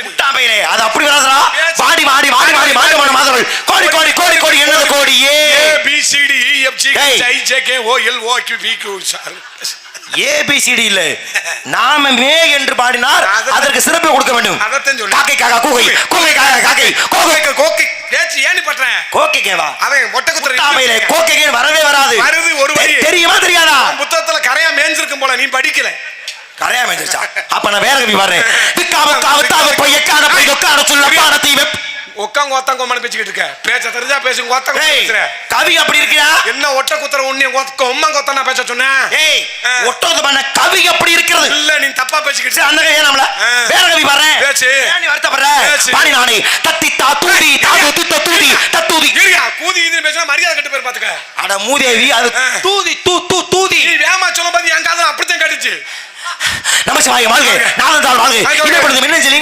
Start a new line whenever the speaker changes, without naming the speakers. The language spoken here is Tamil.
முட்டாமையிலே அது அப்படி வராதடா. வாடி வாடி வாடி வாடி மாட்டமான மாதவள் கோடி கோடி கோடி கோடி என்னது கோடி A
B C D E F G H I J K O L O Q P Q
ABCD இல்ல. நாம மே என்று பாடினார் அதற்கு சிறப்பு கொடுக்க வேண்டும்.
அதத்தான் சொல்லு.
காக்கை காக்கா கூகை கூகை காக்கா காக்கை கோகை கோகை
பேச்சு ஏனி பண்றேன்.
கோகை கேவா
அவன் மொட்டை குத்துற
முட்டாமையிலே கோகை கே வரவே வராது.
வருது ஒரு வரி.
தெரியுமா தெரியாதா?
புத்தகத்துல கரையா மேஞ்சிருக்கும் போல நீ படிக்கல.
கரையா மேஞ்சிருச்சா? அப்ப நான் வேற கவி பாடுறேன். திக்காவ காவத்தாவ போய் எக்கான போய் தொக்கான சொல்லப்பான தீவ
உட்காங்க ஒத்தங்க கொம்மானு பேசிக்கிட்டு இருக்க. பேச்ச தெரிஞ்சா பேசுங்க ஒத்தங்க பேசுற.
கவி அப்படி இருக்கியா? என்ன
ஒட்ட குத்துற உன்னை ஒம்மா கொத்தனா பேச சொன்னேன்.
ஏய் ஒட்டது பண்ண கவி அப்படி இருக்கிறது.
இல்ல நீ தப்பா பேசிக்கிட்டு.
அண்ணன் ஏனாமல வேற கவி பாடுறேன்.
பேச்சு
நீ வருத்தப்படுற. பாடி நானே தத்தி தா தூதி தாது தித்த தூதி தத்தூதி.
இருயா கூதி இது பேசினா மரியாதை கெட்டு பேர் பாத்துக்க.
அட மூதேவி அது தூதி தூதி.
நீ வேமா சொல்லும்போது என் காதுல அப்படிதான் கடிச்சு.
நமசிவாய வாழ்க நாதன் தாள் வாழ்க. இதை படுத்து மின்னஞ்சல்